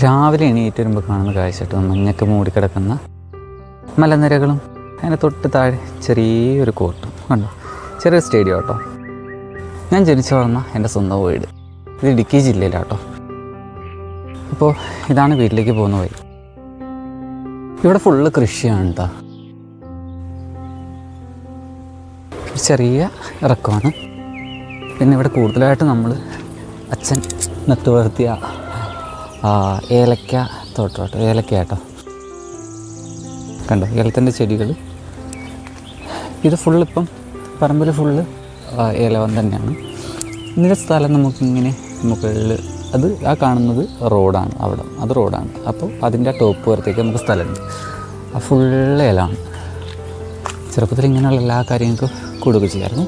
രാവിലെ എണീറ്റ് വരുമ്പോൾ കാണുന്ന കാഴ്ച മഞ്ഞൊക്കെ മൂടിക്കിടക്കുന്ന മലനിരകളും അതിന് തൊട്ട് താഴെ ചെറിയൊരു കോർട്ടും കണ്ടോ, ചെറിയൊരു സ്റ്റേഡിയം കേട്ടോ. ഞാൻ ജനിച്ചു വളർന്ന എൻ്റെ സ്വന്തം വീട് ഇത് ഇടുക്കി ജില്ലയിലാട്ടോ. അപ്പോൾ ഇതാണ് വീട്ടിലേക്ക് പോകുന്ന വഴി. ഇവിടെ ഫുള്ള് കൃഷിയാണ് കേട്ടോ. ചെറിയ ഇറക്കമാണ്. പിന്നെ ഇവിടെ കൂടുതലായിട്ട് നമ്മൾ അച്ഛൻ നട്ടു വളർത്തിയ ഏലക്ക തോട്ടം, ഏലക്ക കേട്ടോ. കണ്ടോ ഏലത്തിൻ്റെ ചെടികൾ. ഇത് ഫുള്ളിപ്പം പറമ്പിൽ ഫുള്ള് ഏലവൻ തന്നെയാണ്. ഇതിൻ്റെ സ്ഥലം നമുക്കിങ്ങനെ മുകളിൽ അത് ആ കാണുന്നത് റോഡാണ്, അവിടെ അത് റോഡാണ്. അപ്പോൾ അതിൻ്റെ ടോപ്പ് വരത്തേക്ക് നമുക്ക് സ്ഥലമുണ്ട്. ആ ഫുള്ള് ഏലമാണ്. ചെറുപ്പത്തിൽ ഇങ്ങനെയുള്ള എല്ലാ കാര്യങ്ങൾക്കും കൂടുക ചെയ്യായിരുന്നു.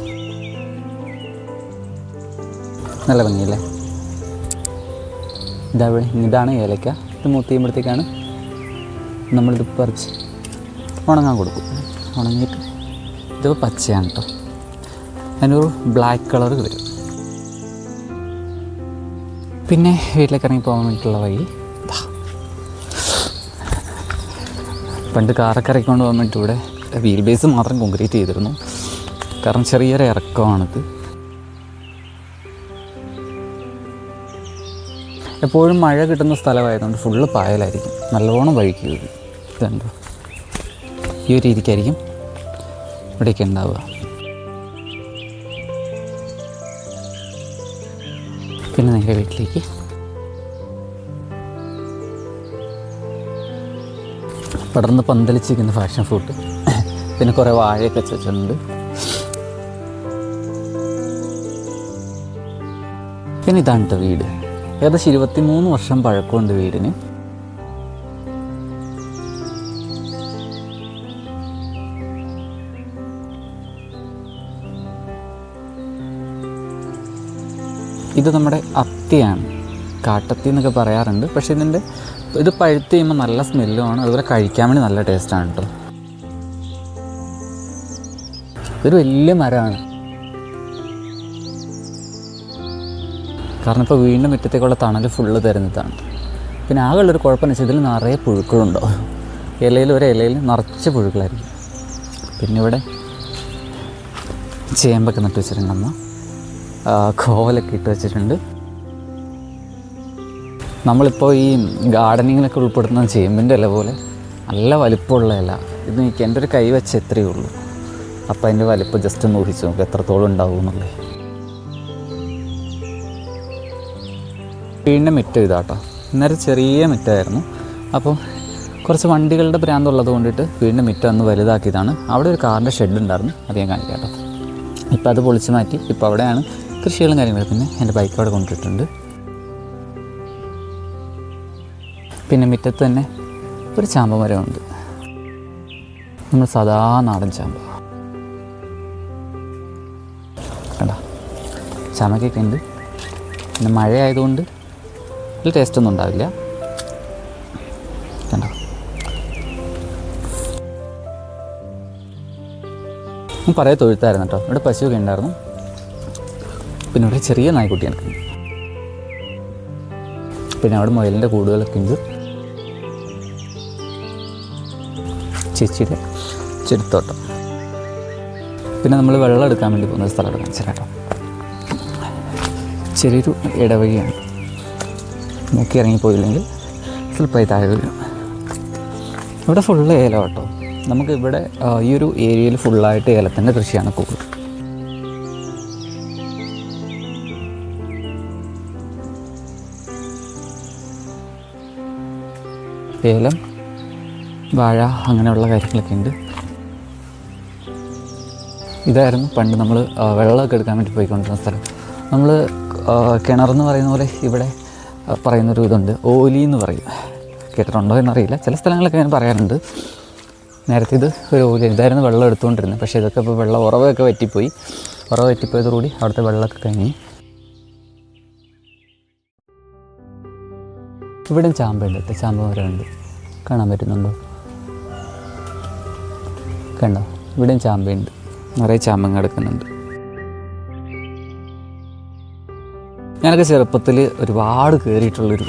നല്ല ഭംഗിയല്ലേ. ഇതാണ് ഏലക്ക. ഇത് മൂത്ത് ചെയ്യുമ്പോഴത്തേക്കാണ് നമ്മളിത് പറിച്ച് ഉണങ്ങാൻ കൊടുക്കും. ഉണങ്ങിയിട്ട് ഇത് പച്ചയാണ് കേട്ടോ. അതിനൊരു ബ്ലാക്ക് കളർ വരും. പിന്നെ വീട്ടിലേക്ക് ഇറങ്ങി പോകാൻ വേണ്ടിയിട്ടുള്ള വഴി പണ്ട് കാറൊക്കെ ഇറക്കിക്കൊണ്ട് പോകാൻ വേണ്ടി ഇവിടെ വീൽ ബേസ് മാത്രം കോൺക്രീറ്റ് ചെയ്തിരുന്നു. കാരണം ചെറിയൊരു ഇറക്കമാണിത്. എപ്പോഴും മഴ കിട്ടുന്ന സ്ഥലമായതുകൊണ്ട് ഫുള്ള് പായലായിരിക്കും, നല്ലോണം വഴിക്ക് വരും. ഇതുണ്ടോ, ഈ ഒരു രീതിക്കായിരിക്കും ഇവിടെയൊക്കെ ഉണ്ടാവുക. പിന്നെ നേരെ വീട്ടിലേക്ക്. പടർന്ന് പന്തലിച്ചിരിക്കുന്ന ഫാഷൻ ഫ്രൂട്ട്, പിന്നെ കുറേ വാഴയൊക്കെ വെച്ചിട്ടുണ്ട്. പിന്നെ ഇതാണ് കേട്ടോ വീട്. ഏകദേശം 23 വർഷം പഴക്കമുണ്ട് വീടിന്. ഇത് നമ്മുടെ അത്തിയാണ്, കാട്ടത്തി എന്നൊക്കെ പറയാറുണ്ട്. പക്ഷേ ഇത് പഴുത്ത് കഴിയുമ്പോൾ നല്ല സ്മെല്ലുമാണ്, അതുപോലെ കഴിക്കാൻ വേണ്ടി നല്ല ടേസ്റ്റാണ് കേട്ടോ. ഇതൊരു വലിയ മരമാണ്. കാരണം ഇപ്പോൾ വീണ്ടും മുറ്റത്തേക്കുള്ള തണൽ ഫുള്ള് തരുന്നതാണ്. പിന്നെ ആകെയുള്ളൊരു കുഴപ്പമെന്ന് വെച്ചാൽ ഇതിൽ നിറയെ പുഴുക്കളുണ്ടാവും. ഇലയിൽ നിറച്ച് പുഴുക്കളായിരിക്കും. പിന്നെ ഇവിടെ ചേമ്പൊക്കെ നട്ട് വെച്ചിട്ടുണ്ടമ്മ, കോവലൊക്കെ ഇട്ട് വെച്ചിട്ടുണ്ട്. നമ്മളിപ്പോൾ ഈ ഗാർഡനിങ്ങിലൊക്കെ ഉൾപ്പെടുത്തുന്ന ചേമ്പിൻ്റെ ഇല പോലെ നല്ല വലിപ്പമുള്ള ഇല. ഇത് എനിക്ക് എൻ്റെ ഒരു കൈ വെച്ച് എത്രയേ ഉള്ളൂ. അപ്പോൾ അതിൻ്റെ വലിപ്പം ജസ്റ്റ് ഒന്ന് ഊഹിച്ച് നോക്കുക എത്രത്തോളം ഉണ്ടാവും എന്നുള്ളത്. വീടിൻ്റെ മുറ്റം ഇതാട്ടോ. ഇന്നേരം ചെറിയ മുറ്റമായിരുന്നു. അപ്പോൾ കുറച്ച് വണ്ടികളുടെ ഭ്രാന്തുള്ളത് കൊണ്ടിട്ട് വീടിൻ്റെ മുറ്റം ഒന്ന് വലുതാക്കിയതാണ്. അവിടെ ഒരു കാറിൻ്റെ ഷെഡ് ഉണ്ടായിരുന്നു, അത് ഞാൻ കാണിക്കാം കേട്ടോ. ഇപ്പോൾ അത് പൊളിച്ച് മാറ്റി ഇപ്പോൾ അവിടെയാണ് കൃഷികളും കാര്യങ്ങളും. പിന്നെ എൻ്റെ ബൈക്ക് അവിടെ കൊണ്ടിട്ടുണ്ട്. പിന്നെ മുറ്റത്ത് തന്നെ ഒരു ചാമ്പ മരമുണ്ട്, നമ്മൾ സാധാ നാടൻ ചാമ്പ കണ്ടോ. ചാമ്പക്കൊക്കെ ഉണ്ട്. പിന്നെ മഴ ആയതുകൊണ്ട് വലിയ ടേസ്റ്റൊന്നും ഉണ്ടാവില്ല. കണ്ടോ, പറയാൻ തൊഴുത്തായിരുന്നു കേട്ടോ. ഇവിടെ പശുവൊക്കെ ഉണ്ടായിരുന്നു. പിന്നെ ഇവിടെ ചെറിയ നായ്ക്കുട്ടി നടക്കുന്നു. പിന്നെ അവിടെ മുയലിൻ്റെ കൂടുകളൊക്കെ ഉണ്ട്. ചേച്ചിയുടെ ചെരുത്തോട്ടം. പിന്നെ നമ്മൾ വെള്ളം എടുക്കാൻ വേണ്ടി പോകുന്ന സ്ഥലം കാണിച്ചാൽ കേട്ടോ. ചെറിയൊരു ഇടവഴിയാണ്. നോക്കി ഇറങ്ങിപ്പോയില്ലെങ്കിൽ സ്വല്പമായി താഴെ വരും. ഇവിടെ ഫുള്ള് ഏലം കേട്ടോ. നമുക്കിവിടെ ഈ ഒരു ഏരിയയിൽ ഫുള്ളായിട്ട് ഏലത്തിൻ്റെ കൃഷിയാണ് കൂടുതൽ. ഏലം, വാഴ, അങ്ങനെയുള്ള കാര്യങ്ങളൊക്കെ ഉണ്ട്. ഇതായിരുന്നു പണ്ട് നമ്മൾ വെള്ളമൊക്കെ എടുക്കാൻ വേണ്ടി പോയിക്കൊണ്ടിരുന്ന സ്ഥലം. നമ്മൾ കിണറെന്ന് പറയുന്ന പോലെ ഇവിടെ പറയുന്നൊരു ഇതുണ്ട്, ഓലി എന്ന് പറയും. കേട്ടിട്ടുണ്ടോ എന്നറിയില്ല, ചില സ്ഥലങ്ങളൊക്കെ ഞാൻ പറയാറുണ്ട്. നേരത്തെ ഇത് ഒരു ഓലി, ഇതായിരുന്നു വെള്ളം എടുത്തുകൊണ്ടിരുന്നത്. പക്ഷേ ഇതൊക്കെ ഇപ്പോൾ ഉറവൊക്കെ വറ്റിപ്പോയി. ഉറവ് വറ്റിപ്പോയതോടുകൂടി അവിടുത്തെ വെള്ളമൊക്കെ കഴിഞ്ഞ്. ഇവിടെ ചാമ്പയുണ്ട്, ചാമ്പ മരമുണ്ട്, കാണാൻ പറ്റുന്നുണ്ടോ? കണ്ടോ, ഇവിടെയും ചാമ്പയുണ്ട്, നിറയെ ചാമ്പങ്ങ എടുക്കുന്നുണ്ട്. ഞാനൊക്കെ ചെറുപ്പത്തിൽ ഒരുപാട് കയറിയിട്ടുള്ളൊരു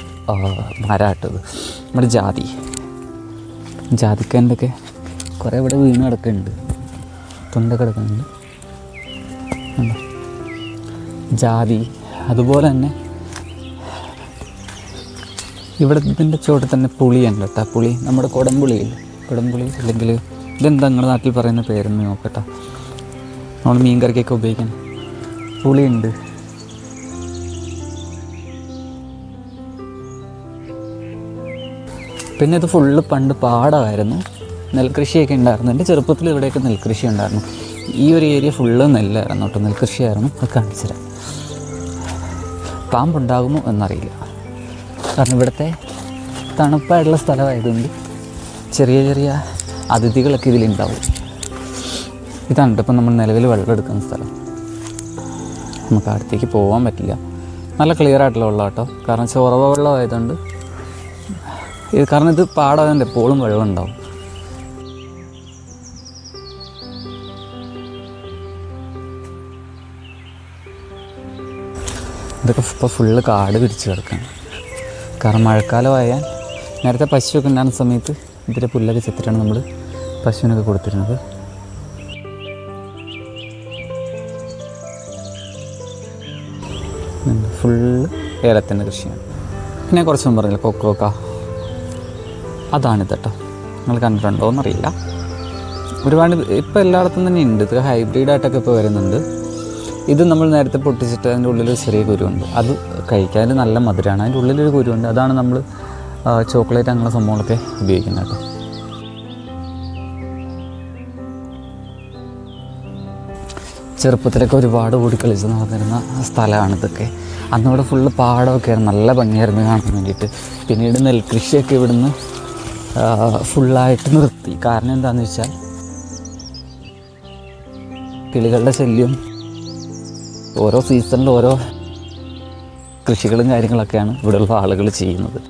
മരമാട്ടത് നമ്മുടെ ജാതിക്കൻ്റെ ഒക്കെ കുറേ ഇവിടെ വീണ് കിടക്കുന്നുണ്ട്, തൊണ്ടൊക്കെ കിടക്കുന്നുണ്ട്. ജാതി അതുപോലെ തന്നെ ഇവിടെ ഇതിൻ്റെ ചുവട്ടിൽ തന്നെ പുളിയുണ്ട് കേട്ടോ. പുളി നമ്മുടെ കുടംപുളി അല്ലെങ്കിൽ ഇതെന്താ നിങ്ങളുടെ നാട്ടിൽ പറയുന്ന പേരെന്ന് നോക്കട്ടെ. നമ്മൾ മീൻ കറിക്കൊക്കെ ഉപയോഗിക്കണം. പുളിയുണ്ട്. പിന്നെ ഇത് ഫുള്ള് പണ്ട് പാടമായിരുന്നു, നെൽകൃഷിയൊക്കെ ഉണ്ടായിരുന്നു. എൻ്റെ ചെറുപ്പത്തിൽ ഇവിടെയൊക്കെ നെൽകൃഷി ഉണ്ടായിരുന്നു. ഈ ഒരു ഏരിയ ഫുള്ള് നെല്ലായിരുന്നു കേട്ടോ, നെൽകൃഷിയായിരുന്നു. അത് കാണിച്ചു തരാം. പാമ്പുണ്ടാകുമോ എന്നറിയില്ല, കാരണം ഇവിടുത്തെ തണുപ്പായിട്ടുള്ള സ്ഥലമായതുകൊണ്ട് ചെറിയ അതിഥികളൊക്കെ ഇതിലുണ്ടാവും. ഇതാണ് ഇപ്പം നമ്മൾ നിലവിൽ വെള്ളം എടുക്കുന്ന സ്ഥലം. നമുക്ക് അടുത്തേക്ക് പോകാൻ പറ്റില്ല. നല്ല ക്ലിയർ ആയിട്ടുള്ള വെള്ളം കേട്ടോ, കാരണം ചോറവ വെള്ളമായതുകൊണ്ട്. കാരണം ഇത് പാടായതുകൊണ്ട് എപ്പോഴും വെള്ളം ഉണ്ടാവും. ഇതൊക്കെ ഇപ്പോൾ ഫുള്ള് കാട് പിരിച്ച് കിടക്കുകയാണ്. കാരണം മഴക്കാലമായാൽ നേരത്തെ പശുവൊക്കെ ഉണ്ടാകുന്ന സമയത്ത് ഇതിൻ്റെ പുല്ലൊക്കെ ചെത്തിട്ടാണ് നമ്മൾ പശുവിനൊക്കെ കൊടുത്തിരുന്നത്. ഫുള്ള് ഏലത്തിൻ്റെ കൃഷിയാണ്. പിന്നെ കുറച്ച് മുമ്പ് പറഞ്ഞില്ല കൊക്കോക്ക, അതാണിത് കേട്ടോ. നിങ്ങൾ കണ്ടിട്ടുണ്ടോ എന്നറിയില്ല. ഒരുപാട് ഇപ്പോൾ എല്ലായിടത്തും തന്നെ ഉണ്ട്. ഇത് ഹൈബ്രിഡായിട്ടൊക്കെ ഇപ്പോൾ വരുന്നുണ്ട്. ഇത് നമ്മൾ നേരത്തെ പൊട്ടിച്ചിട്ട് അതിൻ്റെ ഉള്ളിലൊരു ചെറിയ കുരുവുണ്ട്. അത് കഴിക്കാൻ നല്ല മധുരമാണ്. അതിൻ്റെ ഉള്ളിലൊരു കുരുവുണ്ട്. അതാണ് നമ്മൾ ചോക്ലേറ്റ് അങ്ങനെ സംഭവങ്ങളൊക്കെ ഉപയോഗിക്കുന്നത് കേട്ടോ. ചെറുപ്പത്തിലൊക്കെ ഒരുപാട് കൂടി കളിച്ച് നടന്നിരുന്ന സ്ഥലമാണ് ഇതൊക്കെ. അന്നിവിടെ ഫുള്ള് പാടമൊക്കെ ആയിരുന്നു, നല്ല ഭംഗിയായിരുന്നു കാണാൻ വേണ്ടിയിട്ട്. പിന്നീട് നെൽകൃഷിയൊക്കെ ഇവിടുന്ന് ഫുള്ളായിട്ട് നിർത്തി. കാരണം എന്താണെന്ന് വെച്ചാൽ കിളികളുടെ ശല്യം. ഓരോ സീസണിൽ ഓരോ കൃഷികളും കാര്യങ്ങളൊക്കെയാണ് ഇവിടെയുള്ള ആളുകൾ ചെയ്യുന്നത്.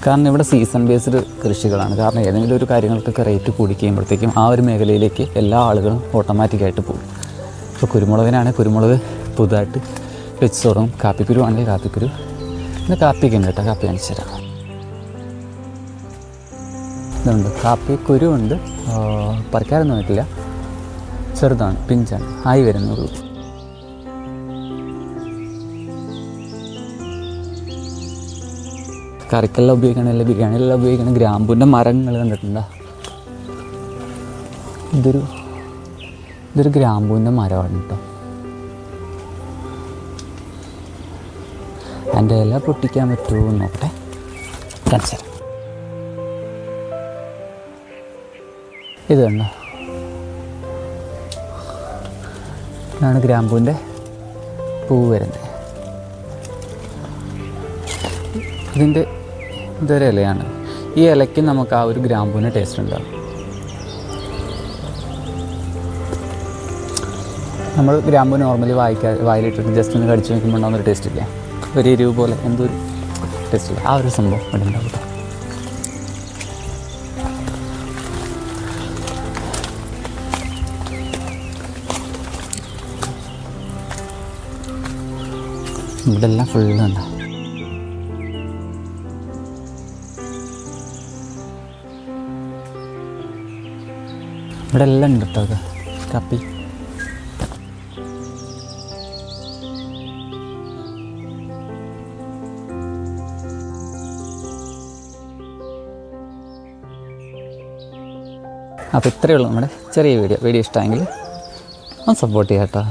കാരണം ഇവിടെ സീസൺ ബേസ്ഡ് കൃഷികളാണ്. കാരണം ഏതെങ്കിലും ഒരു കാര്യങ്ങൾക്കൊക്കെ റേറ്റ് കൂടി കഴിയുമ്പോഴത്തേക്കും ആ ഒരു മേഖലയിലേക്ക് എല്ലാ ആളുകളും ഓട്ടോമാറ്റിക്കായിട്ട് പോകും. ഇപ്പോൾ കുരുമുളകിനാണെങ്കിൽ കുരുമുളക് പുതുതായിട്ട് വെച്ച് തുടങ്ങും. കാപ്പിക്കുരു ആണെങ്കിൽ കാപ്പിക്കുരു. പിന്നെ കാപ്പിക്ക് ഉണ്ട് കേട്ടോ, കാപ്പി കാണിച്ചു തരാം. ഇതുണ്ട് കാപ്പിക്കുരു ഉണ്ട്, പറിക്കാനൊന്നും പറ്റില്ല, ചെറുതാണ്, പിഞ്ചാണ്, ആയി വരുന്നുള്ളൂ. കറിക്കെല്ലാം ഉപയോഗിക്കണം, അല്ലെങ്കിൽ ബിരിയാണിയെല്ലാം ഉപയോഗിക്കണം. ഗ്രാമ്പൂൻ്റെ മരങ്ങൾ കണ്ടിട്ടുണ്ടോ? ഇതൊരു ഗ്രാമ്പൂൻ്റെ മരമാണ് കേട്ടോ. അതിൻ്റെ ഇല പൊട്ടിക്കാൻ പറ്റുമോ നോക്കട്ടെ, കാണിച്ചു തരാം. ഇത് കണ്ടോ, ഇതാണ് ഗ്രാമ്പൂൻ്റെ പൂവ് വരുന്നത്. ഇതൊരു ഇലയാണ്. ഈ ഇലയ്ക്ക് നമുക്ക് ആ ഒരു ഗ്രാമ്പൂവിൻ്റെ ടേസ്റ്റ് ഉണ്ടാകും. നമ്മൾ ഗ്രാമ്പൂ നോർമലി വായിലിട്ടിട്ട് ജസ്റ്റ് ഒന്ന് കടിച്ചു നോക്കുമ്പോൾ ഉണ്ടാകുന്നൊരു ടേസ്റ്റ് ഇല്ലേ, ഒരു എരിവ് പോലെ എന്തോ ഒരു ടേസ്റ്റ് ഇല്ല, ആ ഒരു സംഭവം ഇവിടെ ഉണ്ടാവും. ഇവിടെ എല്ലാം ഫുള്ള് ഉണ്ടാവും. ഇവിടെ എല്ലാം ഉണ്ട് കേട്ടോ. അത് കാപ്പി. അപ്പോൾ ഇത്രയേ ഉള്ളൂ നമ്മുടെ ചെറിയ വീഡിയോ. ഇഷ്ടമായെങ്കിൽ ഒന്ന് സപ്പോർട്ട് ചെയ്യാം കേട്ടോ.